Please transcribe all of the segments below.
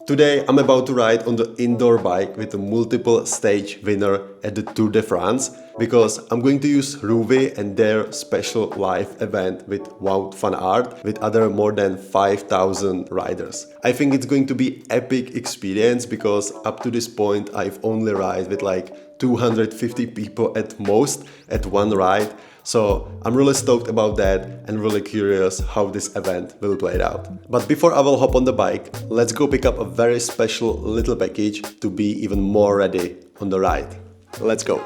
Today I'm about to ride on the indoor bike with a multiple stage winner at the Tour de France because I'm going to use ROUVY and their special live event with Wout van Aert with other more than 5,000 riders. I think it's going to be epic experience because up to this point I've only ride with like 250 people at most at one ride. So I'm really stoked about that and really curious how this event will play out. But before I will hop on the bike, let's go pick up a very special little package to be even more ready on the ride. Let's go!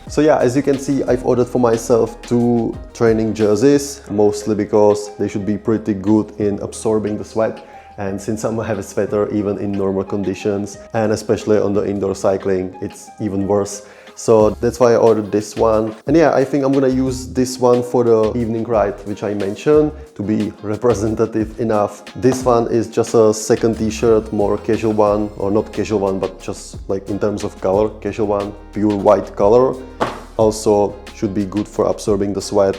So yeah, as you can see, I've ordered for myself 2 training jerseys, mostly because they should be pretty good in absorbing the sweat. And since I'm a heavy sweater, even in normal conditions, and especially on the indoor cycling, it's even worse. So that's why I ordered this one. And yeah, I think I'm gonna use this one for the evening ride, which I mentioned, to be representative enough. This one is just a second t-shirt, more casual one, or not casual one, but just like in terms of color, casual one, pure white color. Also should be good for absorbing the sweat.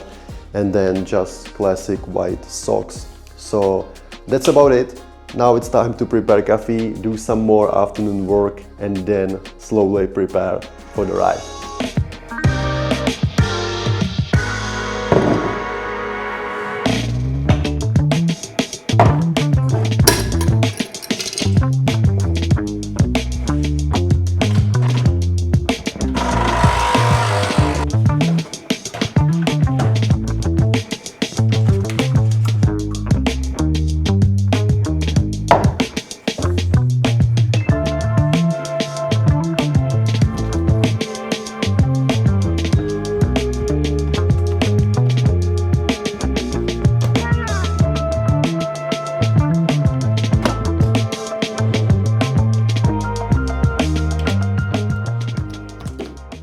And then just classic white socks. So that's about it. Now it's time to prepare coffee, do some more afternoon work, and then slowly prepare for the ride.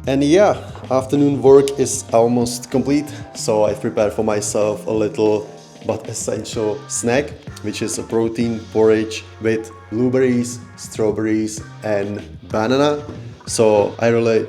And yeah, afternoon work is almost complete, so I've prepared for myself a little but essential snack, which is a protein porridge with blueberries, strawberries and banana. So I really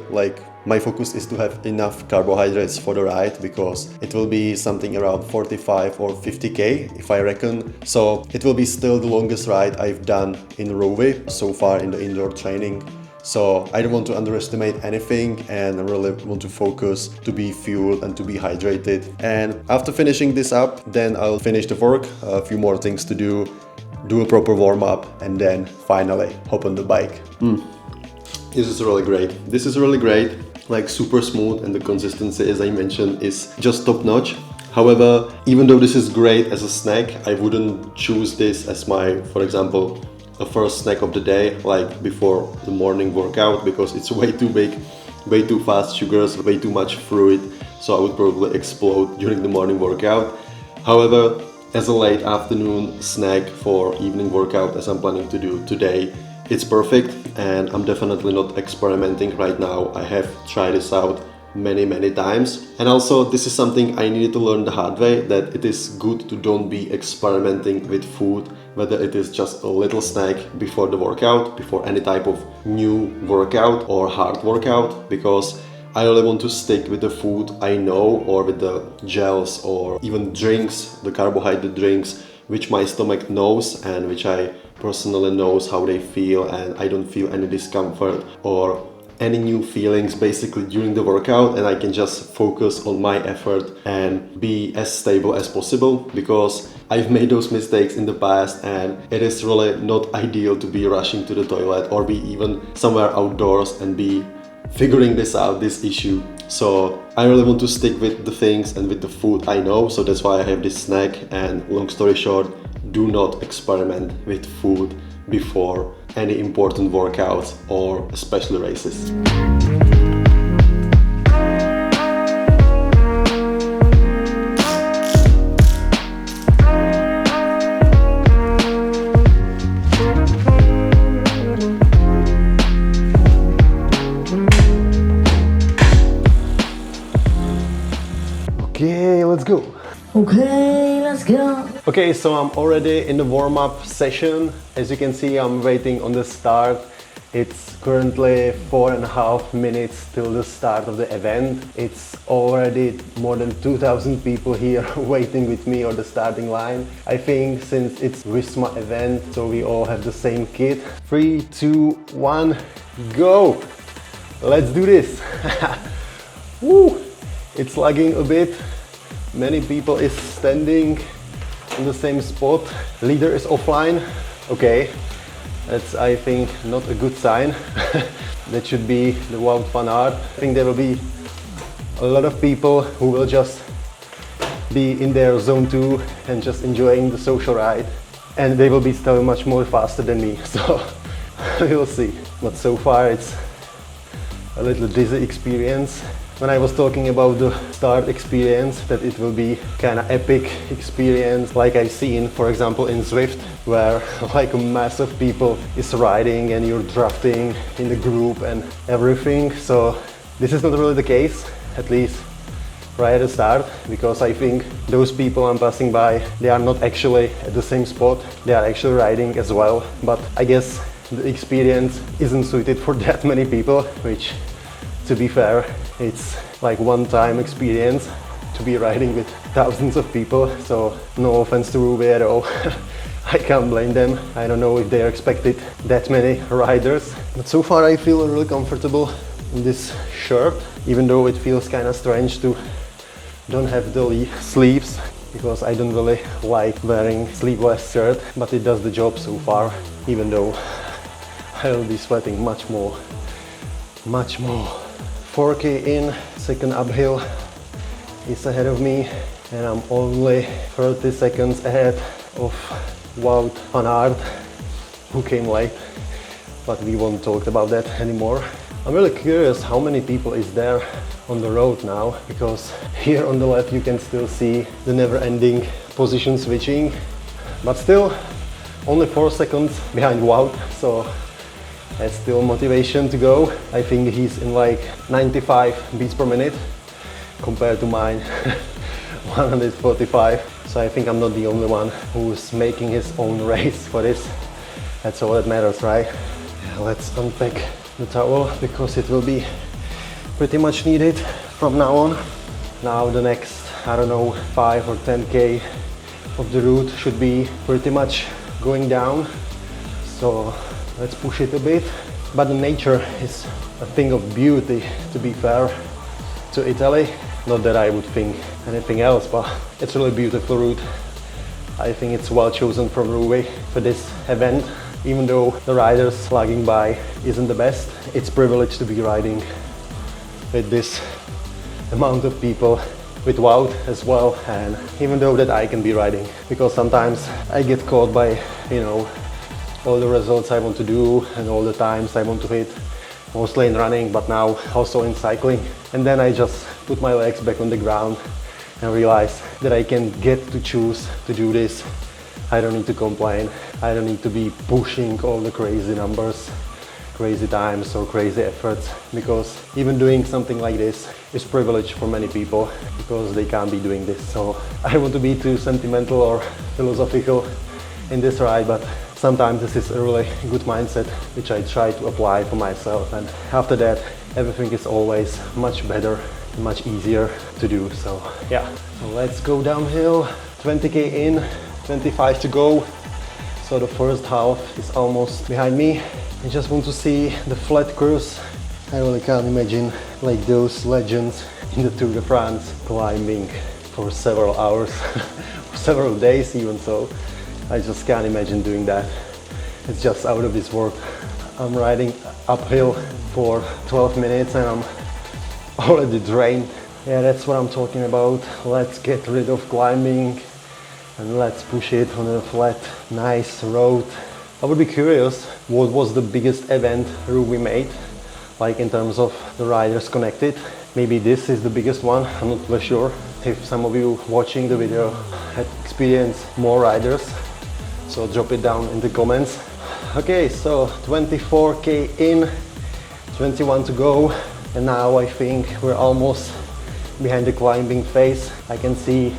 my focus is to have enough carbohydrates for the ride because it will be something around 45 or 50k if I reckon. So it will be still the longest ride I've done in ROUVY so far in the indoor training. So I don't want to underestimate anything and I really want to focus to be fueled and to be hydrated. And after finishing this up, then I'll finish the work, a few more things to do a proper warm-up and then finally hop on the bike. This is really great. This is really great, like super smooth, and the consistency, as I mentioned, is just top-notch. However, even though this is great as a snack, I wouldn't choose this as my, for example, a first snack of the day, like before the morning workout, because it's way too big, way too fast sugars, way too much fruit, so I would probably explode during the morning workout. However, as a late afternoon snack for evening workout, as I'm planning to do today, it's perfect, and I'm definitely not experimenting right now. I have tried this out many times, and also this is something I needed to learn the hard way, that it is good to don't be experimenting with food, whether it is just a little snack before the workout, before any type of new workout or hard workout, because I really want to stick with the food I know, or with the gels or even drinks, the carbohydrate drinks, which my stomach knows and which I personally knows how they feel, and I don't feel any discomfort or any new feelings basically during the workout, and I can just focus on my effort and be as stable as possible, because I've made those mistakes in the past and it is really not ideal to be rushing to the toilet or be even somewhere outdoors and be figuring this out, this issue. So I really want to stick with the things and with the food I know, so that's why I have this snack. And long story short, do not experiment with food before any important workouts or especially races. Okay, let's go. Okay, let's go. Okay, so I'm already in the warm-up session. As you can see, I'm waiting on the start. It's currently 4.5 minutes till the start of the event. It's already more than 2,000 people here waiting with me on the starting line. I think since it's Wisma event, so we all have the same kit. 3, 2, 1, go! Let's do this! Woo! It's lagging a bit. Many people is standing in the same spot. Leader is offline. Okay. That's, I think, not a good sign. That should be the Wout van Aert. I think there will be a lot of people who will just be in their zone 2 and just enjoying the social ride. And they will be still much more faster than me, so we will see. But so far it's a little dizzy experience. When I was talking about the start experience, that it will be kind of epic experience like I've seen, for example, in Zwift, where like a mass of people is riding and you're drafting in the group and everything. So this is not really the case, at least right at the start, because I think those people I'm passing by, they are not actually at the same spot, they are actually riding as well. But I guess the experience isn't suited for that many people, which, to be fair, it's like one-time experience to be riding with thousands of people, so no offense to ROUVY at all. I can't blame them. I don't know if they expected that many riders. But so far I feel really comfortable in this shirt, even though it feels kind of strange to don't have the sleeves, because I don't really like wearing sleeveless shirt, but it does the job so far, even though I'll be sweating much more. 4K in, second uphill is ahead of me, and I'm only 30 seconds ahead of Wout van Aert, who came late, but we won't talk about that anymore. I'm really curious how many people is there on the road now, because here on the left you can still see the never-ending position switching, but still only 4 seconds behind Wout, so that's still motivation to go. I think he's in like 95 beats per minute compared to mine 145. So I think I'm not the only one who's making his own race for this. That's all that matters, right? Yeah, let's unpack the towel because it will be pretty much needed from now on. Now the next, I don't know, 5 or 10K of the route should be pretty much going down. So let's push it a bit. But the nature is a thing of beauty, to be fair to Italy. Not that I would think anything else, but it's a really beautiful route. I think it's well chosen from ROUVY for this event. Even though the riders lagging by isn't the best, it's a privilege to be riding with this amount of people, with Wout as well, and even though that I can be riding, because sometimes I get caught by, you know, all the results I want to do and all the times I want to hit, mostly in running, but now also in cycling. And then I just put my legs back on the ground and realize that I can get to choose to do this. I don't need to complain. I don't need to be pushing all the crazy numbers, crazy times or crazy efforts, because even doing something like this is privilege for many people because they can't be doing this. So I don't want to be too sentimental or philosophical in this ride, but sometimes this is a really good mindset which I try to apply for myself, and after that everything is always much better, much easier to do. So yeah, so let's go downhill. 20k in, 25 to go, so the first half is almost behind me. I just want to see the flat curves. I really can't imagine like those legends in the Tour de France climbing for several hours, several days even. So I just can't imagine doing that. It's just out of this world. I'm riding uphill for 12 minutes and I'm already drained. Yeah, that's what I'm talking about. Let's get rid of climbing and let's push it on a flat, nice road. I would be curious, what was the biggest event ROUVY made, like in terms of the riders connected? Maybe this is the biggest one, I'm not really sure. If some of you watching the video had experienced more riders, so drop it down in the comments. Okay, so 24k in, 21 to go, and now I think we're almost behind the climbing phase. I can see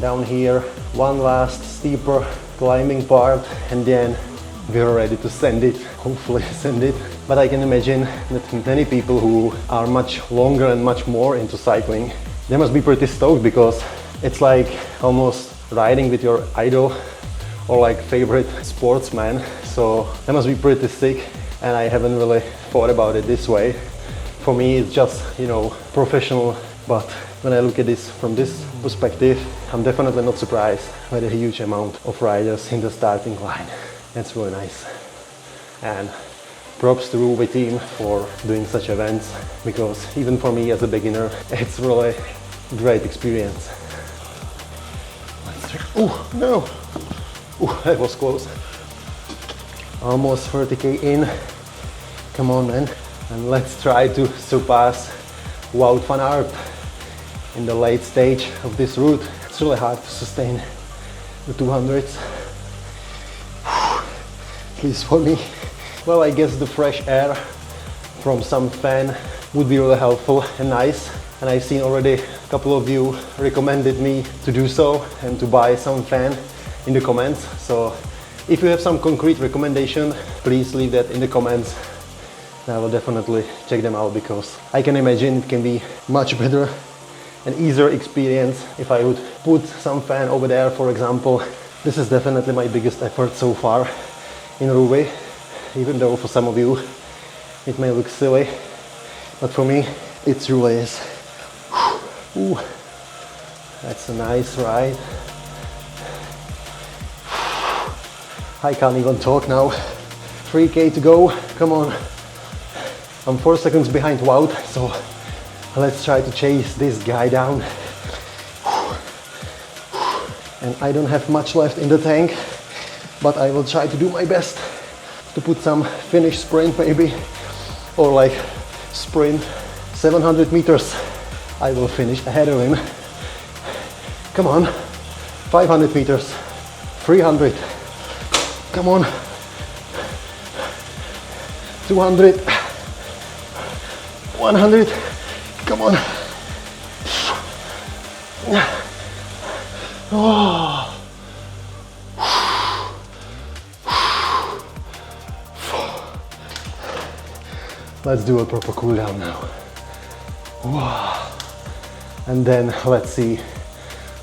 down here one last steeper climbing part, and then we're ready to send it, hopefully send it. But I can imagine that many people who are much longer and much more into cycling, they must be pretty stoked, because it's like almost riding with your idol or like favorite sportsman. So that must be pretty sick, and I haven't really thought about it this way. For me it's just, you know, professional, but when I look at this from this perspective, I'm definitely not surprised by the huge amount of riders in the starting line. That's really nice. And props to ROUVY team for doing such events, because even for me as a beginner, it's really great experience. Let's try. Oh no! Oh, that was close. Almost 30k in. Come on, man. And let's try to surpass Wout van Aert in the late stage of this route. It's really hard to sustain the 200s. Please for me. Well, I guess the fresh air from some fan would be really helpful and nice. And I've seen already a couple of you recommended me to do so and to buy some fan in the comments. So if you have some concrete recommendation, please leave that in the comments. I will definitely check them out, because I can imagine it can be much better and easier experience if I would put some fan over there, for example. This is definitely my biggest effort so far in ROUVY, even though for some of you it may look silly, but for me it really is. Ooh, that's a nice ride. I can't even talk now. 3k to go, come on. I'm 4 seconds behind Wout, so let's try to chase this guy down. And I don't have much left in the tank, but I will try to do my best to put some finish sprint maybe, or like sprint 700 meters. I will finish ahead of him. Come on, 500 meters, 300, come on, 200, 100, come on. Oh. Let's do a proper cool down now. Wow. And then let's see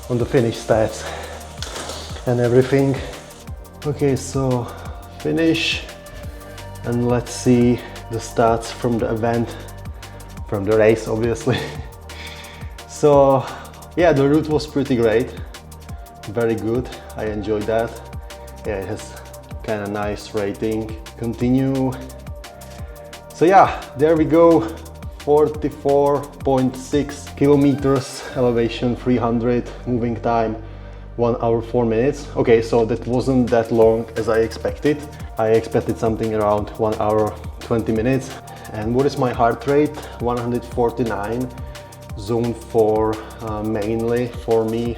on the finish stats and everything. Okay, so finish, and let's see the stats from the event, from the race obviously. So yeah, the route was pretty great, very good, I enjoyed that. Yeah, it has kind of nice rating. Continue. So yeah, there we go, 44.6 kilometers, elevation 300, moving time 1 hour 4 minutes. Okay, so that wasn't that long as I expected. I expected something around 1 hour 20 minutes. And what is my heart rate? 149, zone 4 mainly for me,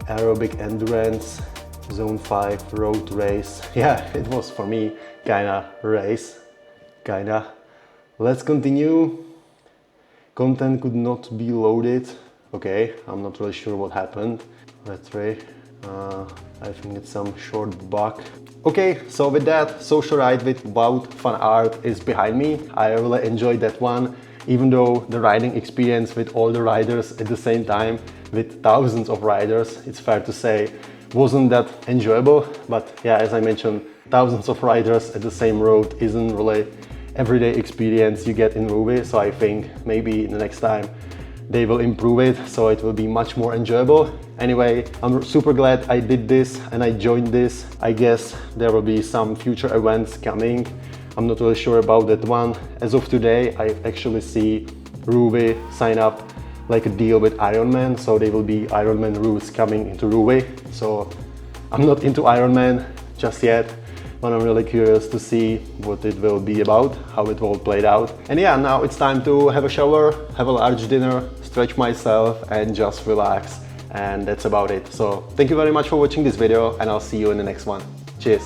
aerobic endurance, zone 5 road race. Yeah, it was for me kinda race, kinda. Let's continue. Content could not be loaded. Okay, I'm not really sure what happened. Let's try. I think it's some short bug. Okay, so with that, social ride with Wout van Aert is behind me. I really enjoyed that one, even though the riding experience with all the riders at the same time, with thousands of riders, it's fair to say, wasn't that enjoyable. But yeah, as I mentioned, thousands of riders at the same road isn't really everyday experience you get in ROUVY, so I think maybe the next time they will improve it, so it will be much more enjoyable. Anyway, I'm super glad I did this and I joined this. I guess there will be some future events coming. I'm not really sure about that one. As of today, I actually see ROUVY sign up like a deal with Ironman, so there will be Ironman routes coming into ROUVY. So I'm not into Ironman just yet, but I'm really curious to see what it will be about, how it all played out. And yeah, now it's time to have a shower, have a large dinner, stretch myself and just relax. And that's about it. So thank you very much for watching this video, and I'll see you in the next one. Cheers.